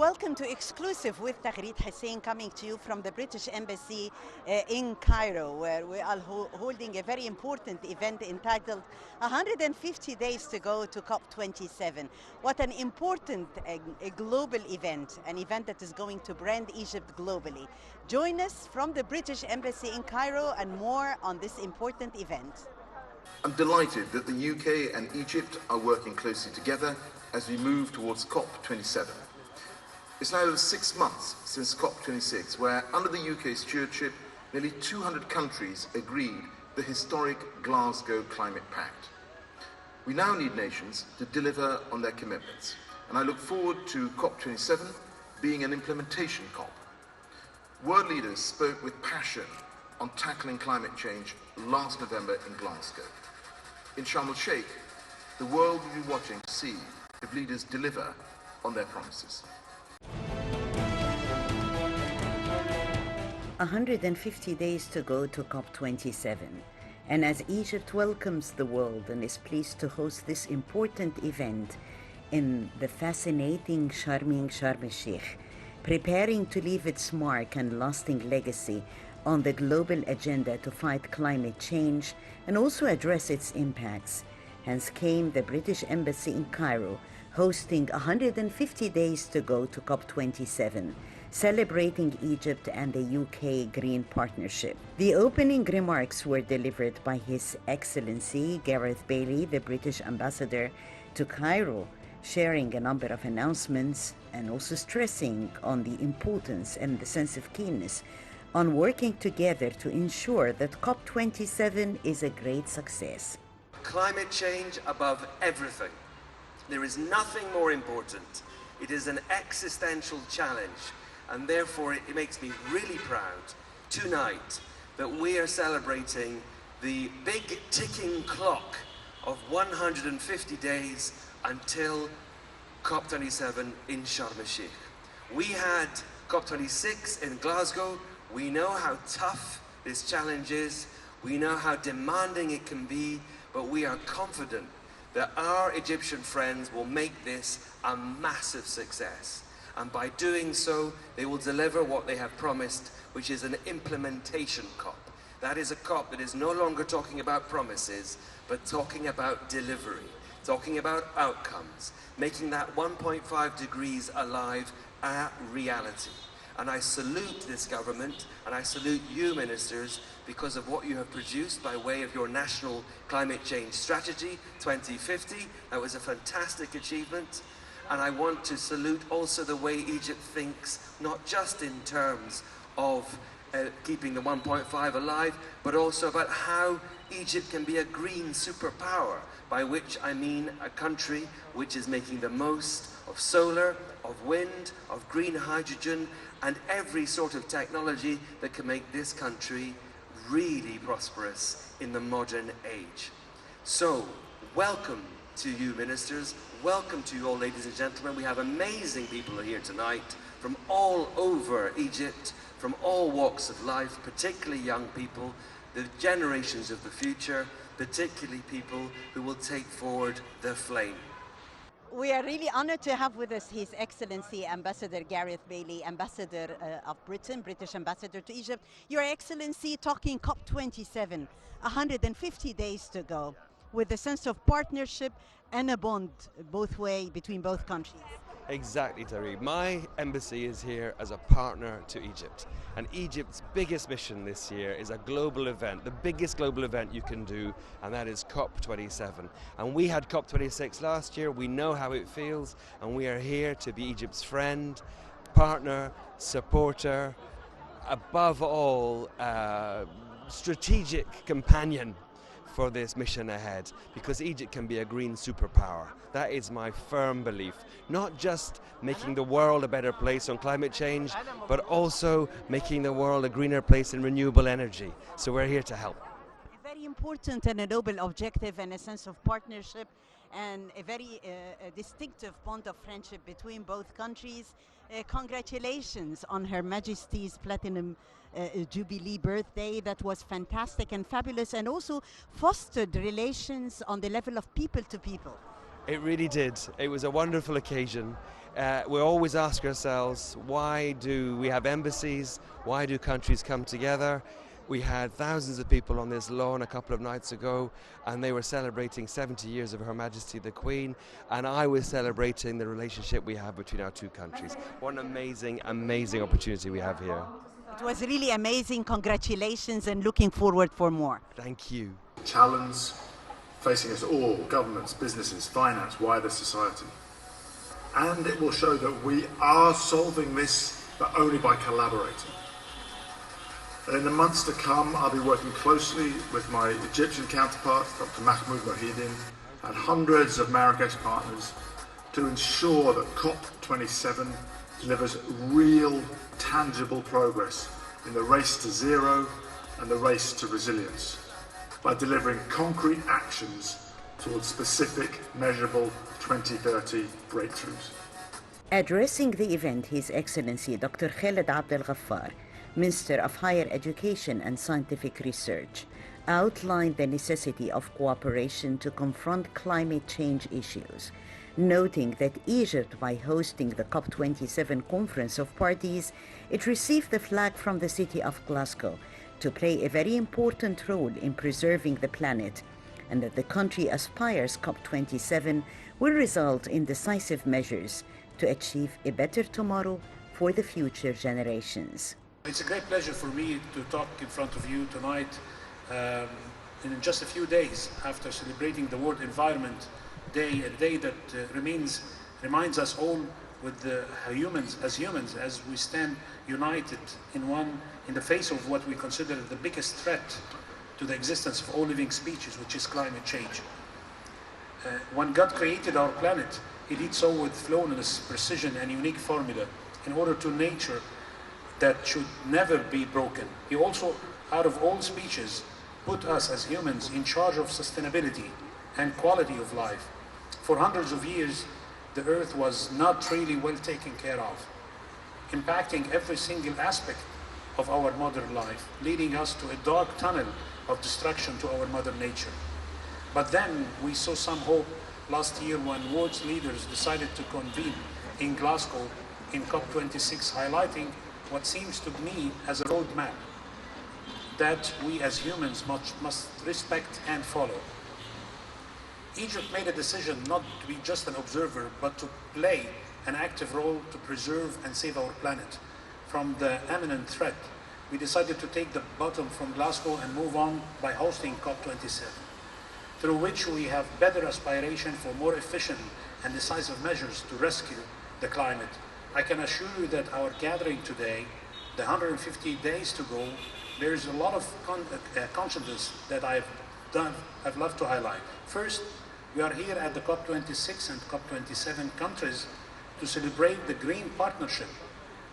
Welcome to Exclusive with Taghreed Hussein, coming to you from the British Embassy in Cairo, where we are holding a very important event entitled 150 Days to Go to COP27. What an important a global event, an event that is going to brand Egypt globally. Join us from the British Embassy in Cairo and more on this important event. I'm delighted that the UK and Egypt are working closely together as we move towards COP27. It's now 6 months since COP26, where under the UK stewardship, nearly 200 countries agreed the historic Glasgow Climate Pact. We now need nations to deliver on their commitments, and I look forward to COP27 being an implementation COP. World leaders spoke with passion on tackling climate change last November in Glasgow. In Sharm el-Sheikh, the world will be watching to see if leaders deliver on their promises. 150 days to go to COP27, and as Egypt welcomes the world and is pleased to host this important event in the fascinating Sharm el-Sheikh, preparing to leave its mark and lasting legacy on the global agenda to fight climate change and also address its impacts, hence came the British Embassy in Cairo, hosting 150 days to go to COP27, celebrating Egypt and the UK Green Partnership. The opening remarks were delivered by His Excellency Gareth Bailey, the British Ambassador to Cairo, sharing a number of announcements and also stressing on the importance and the sense of keenness on working together to ensure that COP27 is a great success. Climate change above everything. There is nothing more important. It is an existential challenge, and therefore it makes me really proud tonight that we are celebrating the big ticking clock of 150 days until COP27 in Sharm el-Sheikh. We had COP26 in Glasgow. We know how tough this challenge is. We know how demanding it can be, but we are confident that our Egyptian friends will make this a massive success. And by doing so, they will deliver what they have promised, which is an implementation COP. That is a COP that is no longer talking about promises, but talking about delivery, talking about outcomes, making that 1.5 degrees alive a reality. And I salute this government, and I salute you, ministers, because of what you have produced by way of your National Climate Change Strategy 2050. That was a fantastic achievement. And I want to salute also the way Egypt thinks, not just in terms of keeping the 1.5 alive, but also about how Egypt can be a green superpower, by which I mean a country which is making the most of solar, of wind, of green hydrogen, and every sort of technology that can make this country really prosperous in the modern age. So, welcome to you, ministers. Welcome to you all, ladies and gentlemen. We have amazing people here tonight from all over Egypt, from all walks of life, particularly young people, the generations of the future, particularly people who will take forward the flame. We are really honored to have with us His Excellency Ambassador Gareth Bailey, Ambassador of Britain, British Ambassador to Egypt. Your Excellency, talking COP27, 150 days to go, with a sense of partnership and a bond both way between both countries. Exactly, Taghreed. My embassy is here as a partner to Egypt. And Egypt's biggest mission this year is a global event, the biggest global event you can do, and that is COP27. And we had COP26 last year. We know how it feels, and we are here to be Egypt's friend, partner, supporter, above all, strategic companion for this mission ahead, because Egypt can be a green superpower. That is my firm belief. Not just making the world a better place on climate change, but also making the world a greener place in renewable energy. So we're here to help. A very important and a noble objective, and a sense of partnership, and a very distinctive bond of friendship between both countries. Congratulations on Her Majesty's Platinum Jubilee birthday. That was fantastic and fabulous, and also fostered relations on the level of people to people. It really did. It was a wonderful occasion. We always ask ourselves, why do we have embassies? Why do countries come together? We had thousands of people on this lawn a couple of nights ago, and they were celebrating 70 years of Her Majesty the Queen, and I was celebrating the relationship we have between our two countries. What an amazing, amazing opportunity we have here. It was really amazing. Congratulations, and looking forward for more. Thank you. Challenge facing us all, governments, businesses, finance, wider society. And it will show that we are solving this, but only by collaborating. And in the months to come, I'll be working closely with my Egyptian counterpart, Dr. Mahmoud Mohidin, and hundreds of Marrakesh partners to ensure that COP27 delivers real, tangible progress in the race to zero and the race to resilience, by delivering concrete actions towards specific, measurable 2030 breakthroughs. Addressing the event, His Excellency Dr. Khaled Abdel Ghaffar, Minister of Higher Education and Scientific Research, outlined the necessity of cooperation to confront climate change issues, noting that Egypt, by hosting the COP27 Conference of Parties, it received the flag from the city of Glasgow to play a very important role in preserving the planet, and that the country aspires COP27 will result in decisive measures to achieve a better tomorrow for the future generations. It's a great pleasure for me to talk in front of you tonight in just a few days after celebrating the World Environment Day, a day that reminds us all with humans as we stand united in the face of what we consider the biggest threat to the existence of all living species, which is climate change. When God created our planet, He did so with flawless precision and unique formula in order to nature that should never be broken. He also, out of all species, put us as humans in charge of sustainability and quality of life. For hundreds of years, the earth was not really well taken care of, impacting every single aspect of our modern life, leading us to a dark tunnel of destruction to our mother nature. But then we saw some hope last year when world's leaders decided to convene in Glasgow in COP26, highlighting what seems to me as a roadmap that we as humans must respect and follow. Egypt made a decision not to be just an observer, but to play an active role to preserve and save our planet from the imminent threat. We decided to take the baton from Glasgow and move on by hosting COP27, through which we have better aspiration for more efficient and decisive measures to rescue the climate. I can assure you that our gathering today, the 150 days to go, there's a lot of consciousness that I'd love to highlight. First, we are here at the COP26 and COP27 countries to celebrate the green partnership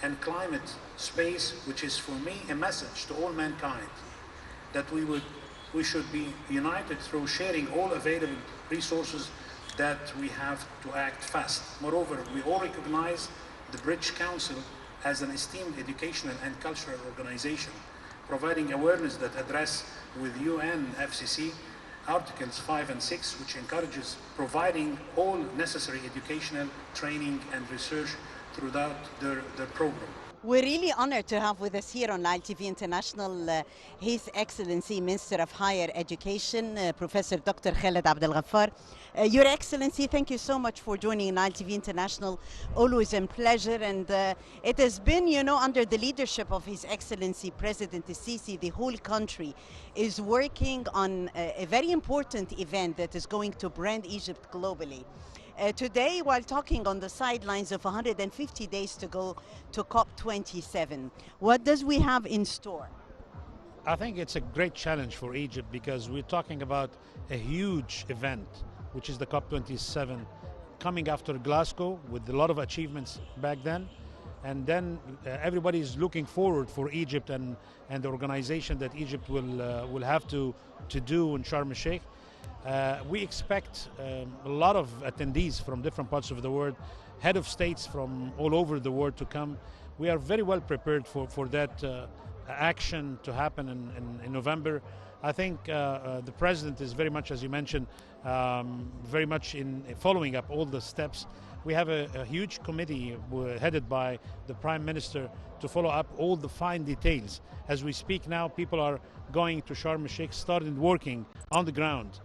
and climate space, which is for me a message to all mankind that we should be united through sharing all available resources, that we have to act fast. Moreover, we all recognize the British Council as an esteemed educational and cultural organization, providing awareness that address with UN FCC Articles 5 and 6, which encourages providing all necessary educational training and research throughout their program. We're really honored to have with us here on Nile TV International His Excellency Minister of Higher Education, Professor Dr. Khaled Abdel Ghaffar. Your Excellency, thank you so much for joining Nile TV International. Always a pleasure, and it has been, under the leadership of His Excellency President Sisi, the whole country is working on a very important event that is going to brand Egypt globally. Today, while talking on the sidelines of 150 days to go to COP27, what does we have in store? I think it's a great challenge for Egypt because we're talking about a huge event, which is the COP27, coming after Glasgow with a lot of achievements back then. And then everybody is looking forward for Egypt and the organization that Egypt will have to do in Sharm el-Sheikh. We expect a lot of attendees from different parts of the world, head of states from all over the world to come. We are very well prepared for that action to happen in November. I think the president is very much, as you mentioned, very much in following up all the steps. We have a huge committee headed by the Prime Minister to follow up all the fine details. As we speak now, people are going to Sharm el-Sheikh, started working on the ground.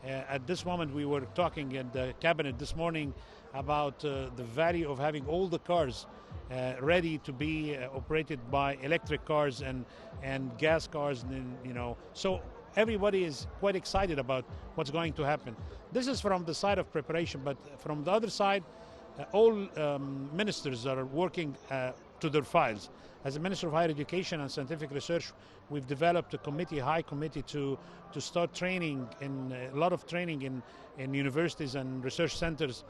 At this moment, we were talking in the cabinet this morning about the value of having all the cars ready to be operated by electric cars and gas cars, and, you know, so everybody is quite excited about what's going to happen. This is from the side of preparation, but from the other side, all ministers are working to their files. As a Minister of Higher Education and Scientific Research, we've developed a committee, high committee, to start training, a lot of training in universities and research centers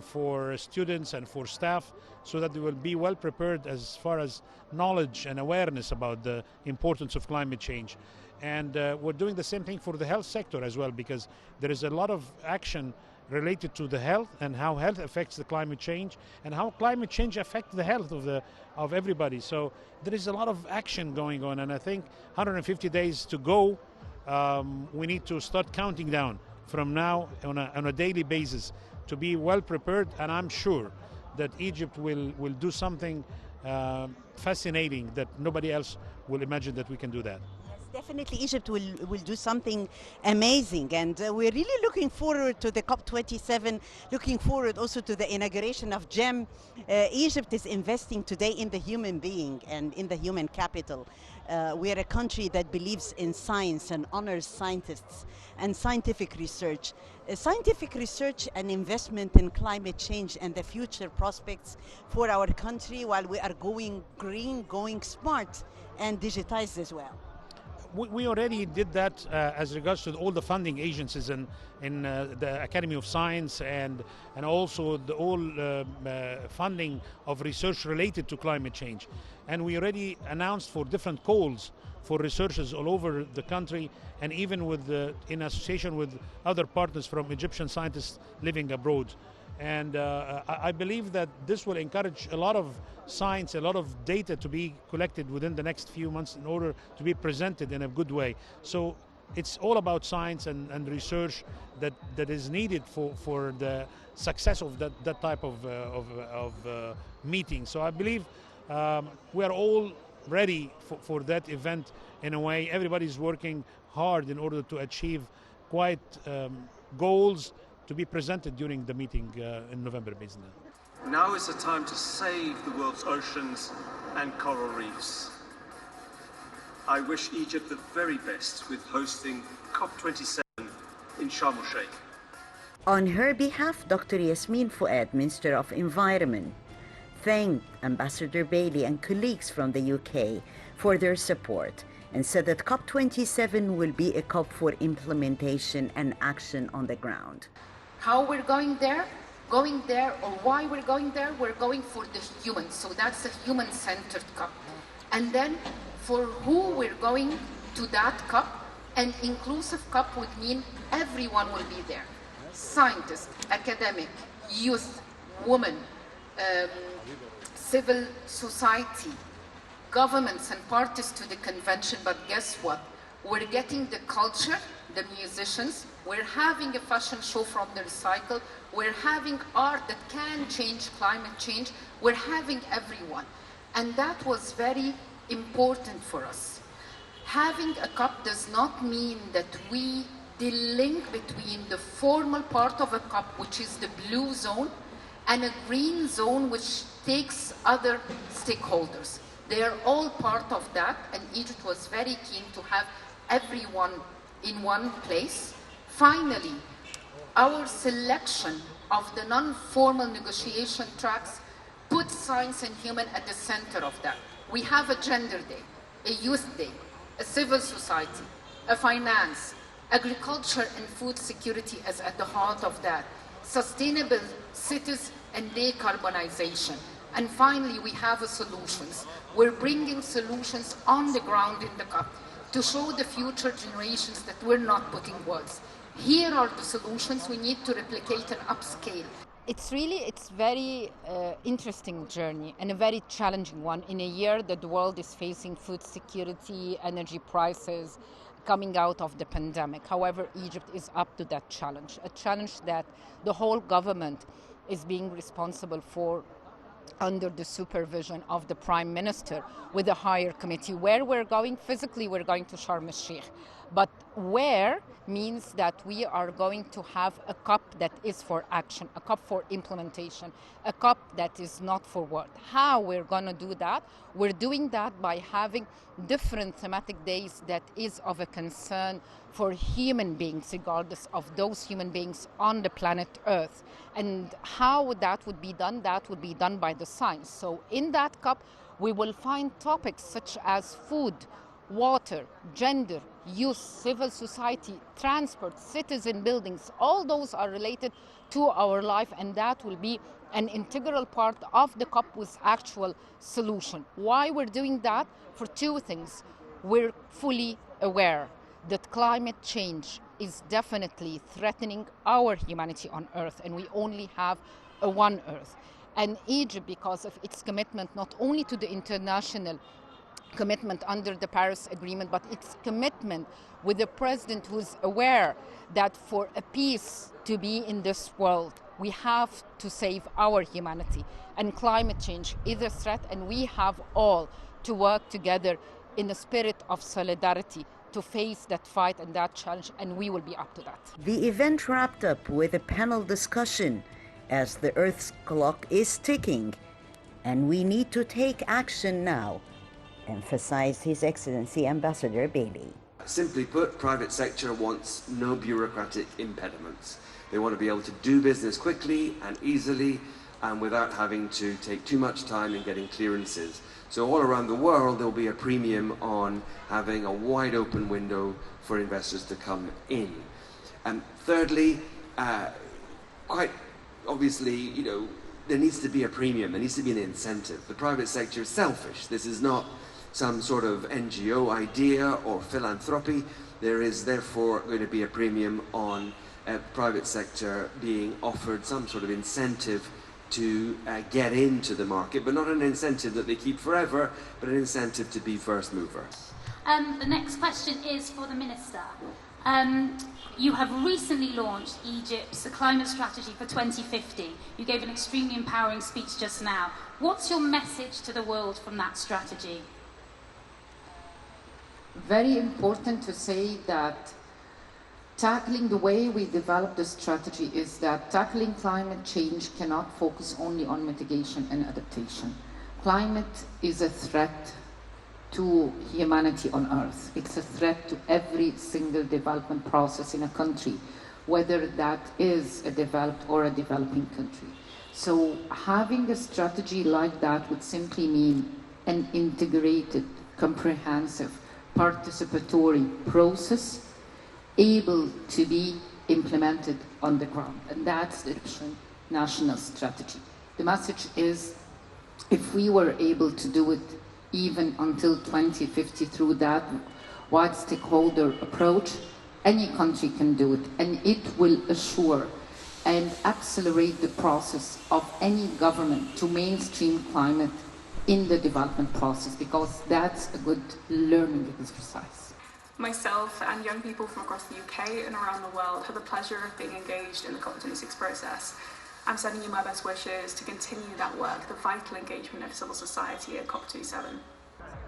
for students and for staff, so that they will be well prepared as far as knowledge and awareness about the importance of climate change. And we're doing the same thing for the health sector as well, because there is a lot of action related to the health and how health affects the climate change and how climate change affects the health of everybody. So there is a lot of action going on, and I think 150 days to go. We need to start counting down from now on a daily basis to be well prepared, and I'm sure that Egypt will do something fascinating that nobody else will imagine that we can do that. Definitely, Egypt will do something amazing, and we're really looking forward to the COP27, looking forward also to the inauguration of GEM. Egypt is investing today in the human being and in the human capital. We are a country that believes in science and honors scientists and scientific research. Scientific research and investment in climate change and the future prospects for our country, while we are going green, going smart, and digitized as well. We already did that as regards to all the funding agencies in the Academy of Science and also the all funding of research related to climate change. And we already announced for different calls for researchers all over the country, and even with in association with other partners from Egyptian scientists living abroad. And I believe that this will encourage a lot of science, a lot of data to be collected within the next few months in order to be presented in a good way. So it's all about science and research that is needed for the success of that type of meeting. So I believe we are all ready for that event in a way. Everybody's working hard in order to achieve quite goals to be presented during the meeting in November, basically. Now is the time to save the world's oceans and coral reefs. I wish Egypt the very best with hosting COP27 in Sharm el-Sheikh. On her behalf, Dr. Yasmin Fuad, Minister of Environment, thanked Ambassador Bailey and colleagues from the UK for their support and said that COP27 will be a COP for implementation and action on the ground. How we're going there, or why we're going for the humans. So that's a human-centered COP. And then for who we're going to that COP, an inclusive COP would mean everyone will be there. Scientists, academic, youth, women, civil society, governments and parties to the convention. But guess what? We're getting the culture, the musicians, we're having a fashion show from the recycle, we're having art that can change climate change, we're having everyone. And that was very important for us. Having a COP does not mean that we delink between the formal part of a COP, which is the blue zone, and a green zone which takes other stakeholders. They are all part of that, and Egypt was very keen to have everyone in one place. Finally, our selection of the non-formal negotiation tracks put science and human at the center of that. We have a gender day, a youth day, a civil society, a finance, agriculture and food security as at the heart of that, sustainable cities and decarbonization. And finally, we have solutions. We're bringing solutions on the ground in the COP to show the future generations that we're not putting words. Here are the solutions we need to replicate and upscale. It's very interesting journey and a very challenging one in a year that the world is facing food security, energy prices, coming out of the pandemic. However, Egypt is up to that challenge, a challenge that the whole government is being responsible for under the supervision of the Prime Minister with a higher committee. Where we're going, physically we're going to Sharm el-Sheikh, but where means that we are going to have a COP that is for action, a COP for implementation, a COP that is not for word. How we're going to do that? We're doing that by having different thematic days that is of a concern for human beings, regardless of those human beings on the planet Earth. And how that would be done? That would be done by the science. So in that COP, we will find topics such as food, water, gender, youth, civil society, transport, citizen buildings. All those are related to our life, and that will be an integral part of the COP with actual solution. Why we're doing that? For two things. We're fully aware that climate change is definitely threatening our humanity on Earth, and we only have a one Earth. And Egypt, because of its commitment not only to the international commitment under the Paris Agreement, but its commitment with a president who's aware that for a peace to be in this world, we have to save our humanity. And climate change is a threat, and we have all to work together in a spirit of solidarity to face that fight and that challenge, and we will be up to that. The event wrapped up with a panel discussion as the Earth's clock is ticking, and we need to take action now, emphasized His Excellency Ambassador Bailey. Simply put, private sector wants no bureaucratic impediments. They want to be able to do business quickly and easily and without having to take too much time in getting clearances. So all around the world there will be a premium on having a wide open window for investors to come in. And thirdly, quite obviously, there needs to be a premium, there needs to be an incentive. The private sector is selfish. This is not some sort of NGO idea or philanthropy. There is therefore going to be a premium on private sector being offered some sort of incentive to get into the market, but not an incentive that they keep forever, but an incentive to be first mover. The next question is for the Minister. You have recently launched Egypt's climate strategy for 2050. You gave an extremely empowering speech just now. What's your message to the world from that strategy? Very important to say that tackling the way we develop the strategy is that tackling climate change cannot focus only on mitigation and adaptation. Climate is a threat to humanity on Earth. It's a threat to every single development process in a country, whether that is a developed or a developing country. So having a strategy like that would simply mean an integrated, comprehensive, participatory process able to be implemented on the ground. And that's the Egyptian national strategy. The message is, if we were able to do it even until 2050 through that wide stakeholder approach, any country can do it, and it will assure and accelerate the process of any government to mainstream climate in the development process, because that's a good learning exercise. Myself and young people from across the UK and around the world have the pleasure of being engaged in the COP26 process. I'm sending you my best wishes to continue that work, the vital engagement of civil society at COP27.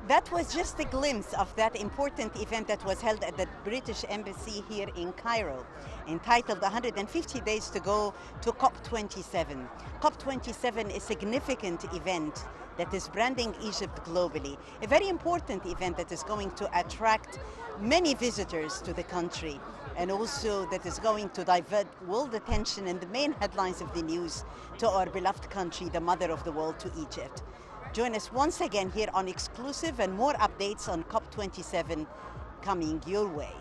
That was just a glimpse of that important event that was held at the British Embassy here in Cairo, entitled 150 Days to Go to COP27. COP27 is a significant event that is branding Egypt globally, a very important event that is going to attract many visitors to the country, and also that is going to divert world attention and the main headlines of the news to our beloved country, the mother of the world, to Egypt. Join us once again here on Exclusive, and more updates on COP27 coming your way.